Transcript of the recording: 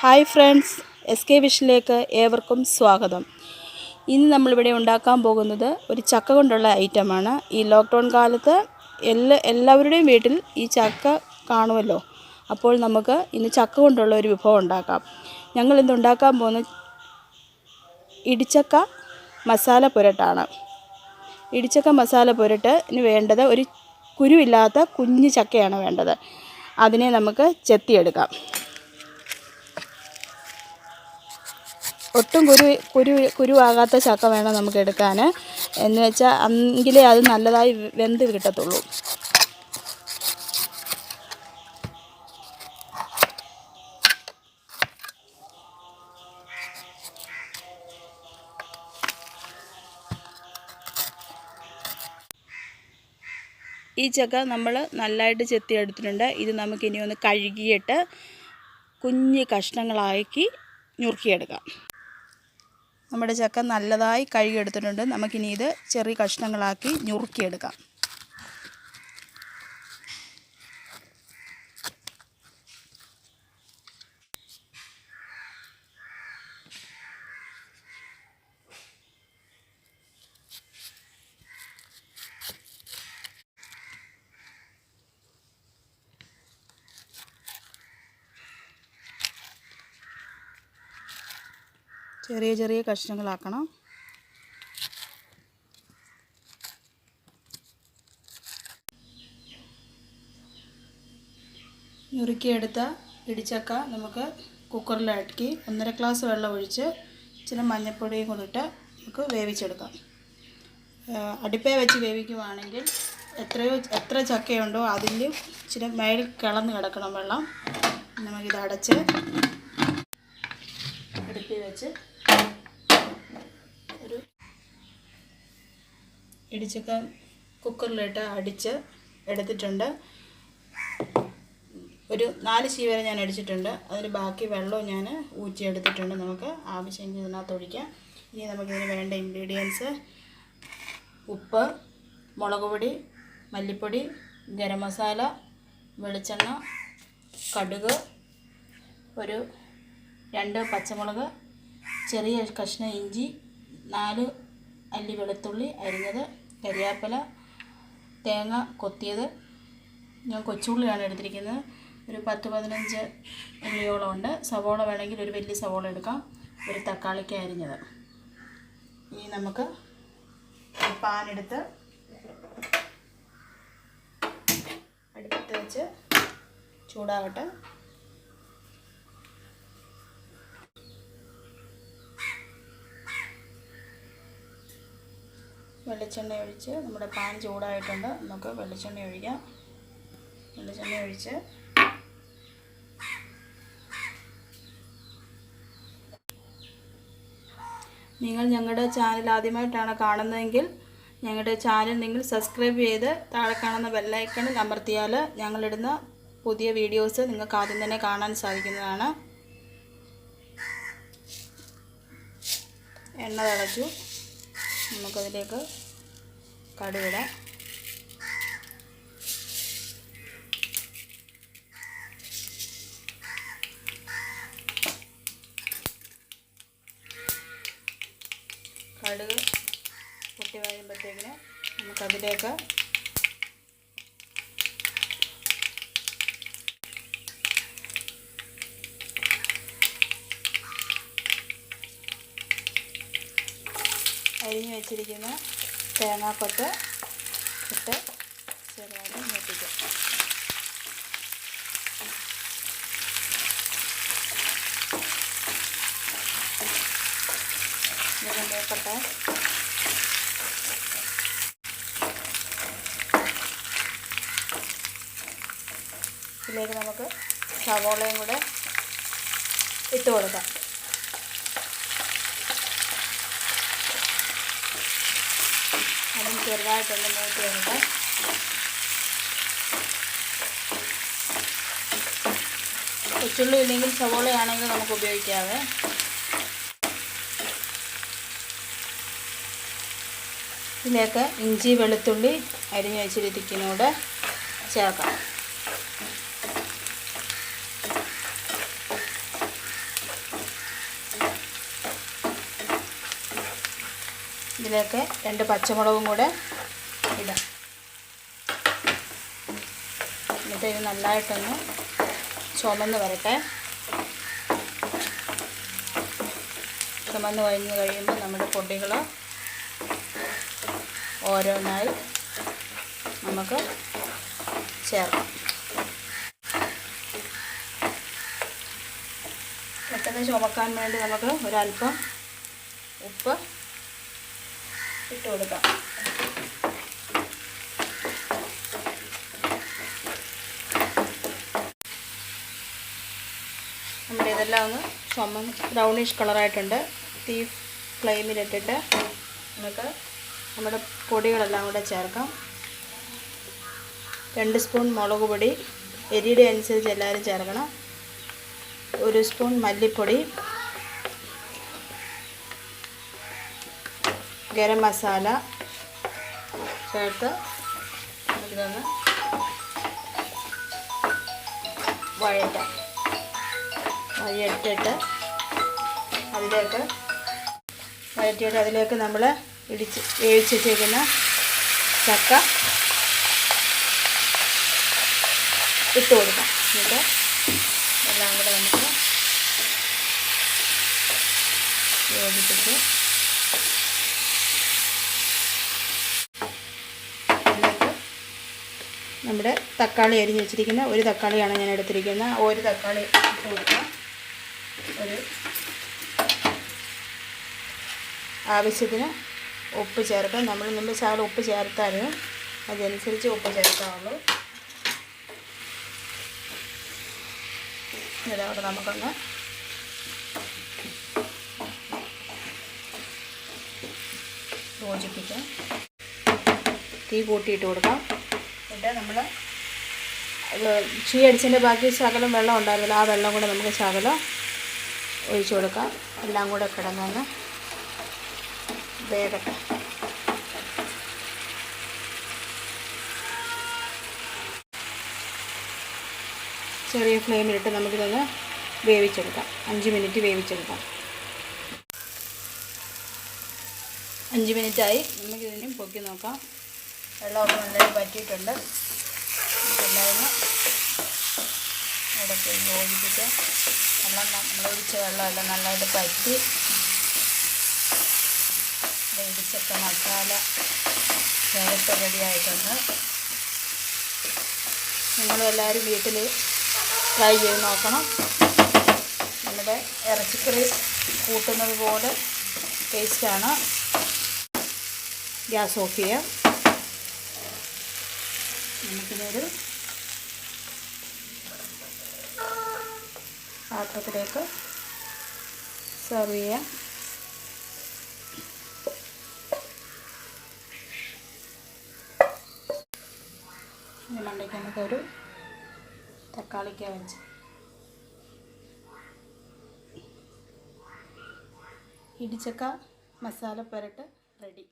Hi friends, S K വിഷനിലേക്ക് ഏവർക്കും സ്വാഗതം. ഇന്ന് നമ്മളിവിടെ ഉണ്ടാക്കാൻ പോകുന്നത് ഒരു ചക്ക കൊണ്ടുള്ള ഐറ്റമാണ്. ഈ ലോക്ക്ഡൗൺ കാലത്ത് എല്ലാവരുടെയും വീട്ടിൽ ഈ ചക്ക കാണുമല്ലോ. അപ്പോൾ നമുക്ക് ഇന്ന് ചക്ക കൊണ്ടുള്ള ഒരു വിഭവം ഉണ്ടാക്കാം. ഞങ്ങളിന്ന് ഉണ്ടാക്കാൻ പോകുന്ന ഇടിച്ചക്ക മസാല പുരട്ടാണ്. ഇടിച്ചക്ക മസാല പുരട്ടിന് വേണ്ടത് ഒരു കുരുവില്ലാത്ത കുഞ്ഞു ചക്കയാണ് വേണ്ടത്. അതിനെ നമുക്ക് ചെത്തിയെടുക്കാം. ഒട്ടും കുരുവാകാത്ത ചക്ക വേണം നമുക്ക് എടുക്കാൻ. എന്ന് വെച്ചാൽ എങ്കിലേ അത് നല്ലതായി വെന്ത് കിട്ടത്തുള്ളൂ. ഈ ചക്ക നമ്മൾ നല്ലതായിട്ട് ചെത്തിയെടുത്തിട്ടുണ്ട്. ഇത് നമുക്കിനി ഒന്ന് കഴുകിയിട്ട് കുഞ്ഞ് കഷ്ണങ്ങളാക്കി ഞുറുക്കിയെടുക്കാം. നമ്മുടെ ചക്ക നല്ലതായി കഴുകിയെടുത്തിട്ടുണ്ട്. നമുക്കിനി ഇത് ചെറിയ കഷ്ണങ്ങളാക്കി ഞുറുക്കിയെടുക്കാം. ചെറിയ ചെറിയ കഷ്ണങ്ങളാക്കണം. ഞുറുക്കിയെടുത്ത ഇടിച്ചക്ക നമുക്ക് കുക്കറിലാക്കി 1.5 ഗ്ലാസ് വെള്ളം ഒഴിച്ച് ഇച്ചിരി മഞ്ഞൾപ്പൊടിയും കൊണ്ടിട്ട് നമുക്ക് വേവിച്ചെടുക്കാം. അടുപ്പേ വെച്ച് വേവിക്കുവാണെങ്കിൽ എത്ര ചക്കയുണ്ടോ അതിൽ ഇച്ചിരി മേളിൽ കിളന്ന് കിടക്കണം വെള്ളം. നമുക്കിത് അടച്ച് അടുപ്പിൽ വെച്ച് ഒരു ഇടിച്ചക്ക കുക്കറിലിട്ട് അടിച്ച് എടുത്തിട്ടുണ്ട്. ഒരു 4 ചീ വരെ ഞാൻ അടിച്ചിട്ടുണ്ട്. അതിന് ബാക്കി വെള്ളവും ഞാൻ ഊറ്റിയെടുത്തിട്ടുണ്ട്. നമുക്ക് ആവശ്യമെങ്കിൽ ഇതിനകത്ത് ഒഴിക്കാം. ഇനി നമുക്കിതിന് വേണ്ട ഇൻഗ്രീഡിയൻസ്: ഉപ്പ്, മുളക് പൊടി, മല്ലിപ്പൊടി, ഗരം മസാല, വെളിച്ചെണ്ണ, കടുക്, ഒരു 2 പച്ചമുളക്, ചെറിയ കഷ്ണം ഇഞ്ചി, 4 അല്ലി വെളുത്തുള്ളി അരിഞ്ഞത്, കരിയാപ്പില, തേങ്ങ കൊത്തിയത്. ഞാൻ കൊച്ചുള്ളിയാണ് എടുത്തിരിക്കുന്നത്. ഒരു 10-15 ഉള്ളിയോളം ഉണ്ട്. സവോള വേണമെങ്കിൽ ഒരു വലിയ സവോള എടുക്കാം. ഒരു തക്കാളിക്ക അരിഞ്ഞത്. ഇനി നമുക്ക് പാൻ എടുത്ത് അടുപ്പത്ത് വെച്ച് ചൂടാകട്ടെ. വെളിച്ചെണ്ണ ഒഴിച്ച് നമ്മുടെ പാൻ ചൂടായിട്ടുണ്ട്. നമുക്ക് വെളിച്ചെണ്ണ ഒഴിക്കാം. വെളിച്ചെണ്ണ ഒഴിച്ച് നിങ്ങൾ ഞങ്ങളുടെ ചാനൽ ആദ്യമായിട്ടാണ് കാണുന്നതെങ്കിൽ ഞങ്ങളുടെ ചാനൽ നിങ്ങൾ സബ്സ്ക്രൈബ് ചെയ്ത് താഴെ കാണുന്ന ബെല്ലൈക്കണിൽ അമർത്തിയാൽ ഞങ്ങളിടുന്ന പുതിയ വീഡിയോസ് നിങ്ങൾക്ക് ആദ്യം തന്നെ കാണാൻ സാധിക്കുന്നതാണ്. എണ്ണ തിളച്ചു. നമുക്കതിലേക്ക് കടുകിടാം. കടുക് പൊട്ടി വരുമ്പോഴത്തേക്കിന് നമുക്കതിലേക്ക് അരിഞ്ഞു വെച്ചിരിക്കുന്ന തേങ്ങാക്കൊത്ത് ഇട്ട് ചെറുതായിട്ട് മൂപ്പിക്കാം. ഇത് മൂക്കട്ടെ. ഇതിലേക്ക് നമുക്ക് സവോളയും കൂടെ ഇട്ട് കൊടുക്കാം. അതും ചെറുതായിട്ടൊന്ന് മൂത്ത് വരട്ടെ. കൊച്ചുള്ളി ഇല്ലെങ്കിൽ സവോളയാണെങ്കിൽ നമുക്ക് ഉപയോഗിക്കാവേ. ഇതിലേക്ക് ഇഞ്ചി വെളുത്തുള്ളി അരിഞ്ഞ് വെച്ചിരിക്കുന്നതൂടെ ചേർക്കാം. ഇതിലേക്ക് 2 പച്ചമുളകും കൂടെ ഇടാം. എന്നിട്ട് ഇത് നന്നായിട്ടൊന്ന് ചുമന്ന് വരട്ടെ. ചുമന്ന് കഴിഞ്ഞ് കഴിയുമ്പോൾ നമ്മുടെ പൊടികൾ ഓരോന്നായി നമുക്ക് ചേർക്കാം. പെട്ടെന്ന് ചുമക്കാൻ വേണ്ടി നമുക്ക് ഒരല്പം ഉപ്പ് ഇട്ട് കൊടുക്കാം. നമ്മുടെ ഇതെല്ലാം ഒന്ന് ബ്രൗണിഷ് കളറായിട്ടുണ്ട്. തീ ഫ്ലെയിമിലിട്ടിട്ട് നമുക്ക് നമ്മുടെ പൊടികളെല്ലാം കൂടെ ചേർക്കാം. 2 സ്പൂൺ മുളക് പൊടി, എരിയുടെ അനുസരിച്ച് എല്ലാവരും ചേർക്കണം. 1 സ്പൂൺ മല്ലിപ്പൊടി, ഗരം മസാല ചേർത്ത് നമുക്കിതൊന്ന് വഴറ്റിയിട്ട് അതിലേക്ക് നമ്മൾ വേവിച്ച് വെച്ചിരിക്കുന്ന ചക്ക ഇട്ട് കൊടുക്കാം. എന്നിട്ട് എല്ലാം കൂടെ നമുക്ക് യോജിപ്പിച്ച് നമ്മുടെ തക്കാളി അരിഞ്ഞ് വെച്ചിരിക്കുന്ന 1 തക്കാളിയാണ് ഞാൻ എടുത്തിരിക്കുന്നത്. 1 തക്കാളി ഇട്ട് കൊടുക്കാം. ആവശ്യത്തിന് ഉപ്പ് ചേർക്കാം. നമ്മൾ മുമ്പ് ശകലം ഉപ്പ് ചേർത്താലും അതനുസരിച്ച് ഉപ്പ് ചേർക്കാവുള്ളൂ. ഇതവിടെ നമുക്കൊന്ന് യോജിപ്പിക്കാം. തീ കൂട്ടിയിട്ട് കൊടുക്കാം. എന്നിട്ട് നമ്മൾ ചീ അടിച്ചതിൻ്റെ ബാക്കി ശകലം വെള്ളം ഉണ്ടായിരുന്നല്ലോ, ആ വെള്ളം കൂടെ നമുക്ക് ശകലം ഒഴിച്ചു കൊടുക്കാം. എല്ലാം കൂടെ കിടന്നൊന്ന് വേകട്ടെ. ചെറിയ ഫ്ലെയിമിലിട്ട് നമുക്കിതൊന്ന് വേവിച്ചെടുക്കാം. 5 മിനിറ്റ് വേവിച്ചെടുക്കാം. 5 മിനിറ്റായി. നമുക്കിതിനും പൊക്കി നോക്കാം. വെള്ളമൊക്കെ നന്നായി പറ്റിയിട്ടുണ്ട്. എല്ലാവരും ഇടയ്ക്ക് യോജിപ്പിച്ച് നമ്മൾ ഒഴിച്ച വെള്ളമെല്ലാം നന്നായിട്ട് പറ്റി ഇടിച്ചൊക്കെ മസാല ചേർത്ത് റെഡിയായിട്ടുണ്ട്. നിങ്ങളെല്ലാവരും വീട്ടിൽ ട്രൈ ചെയ്ത് നോക്കണം. നമ്മുടെ ഇറച്ചിക്കറി കൂട്ടുന്നത് പോലെ ടേസ്റ്റാണ്. ഗ്യാസ് ഓഫ് ചെയ്യാം. നമുക്കിതൊരു പാത്രത്തിലേക്ക് സെർവ് ചെയ്യാം. ഇനി മണ്ടയ്ക്ക് നമുക്കൊരു തക്കാളിക്ക വെച്ച് ഇടിച്ചക്ക മസാല പുരട്ട് റെഡി.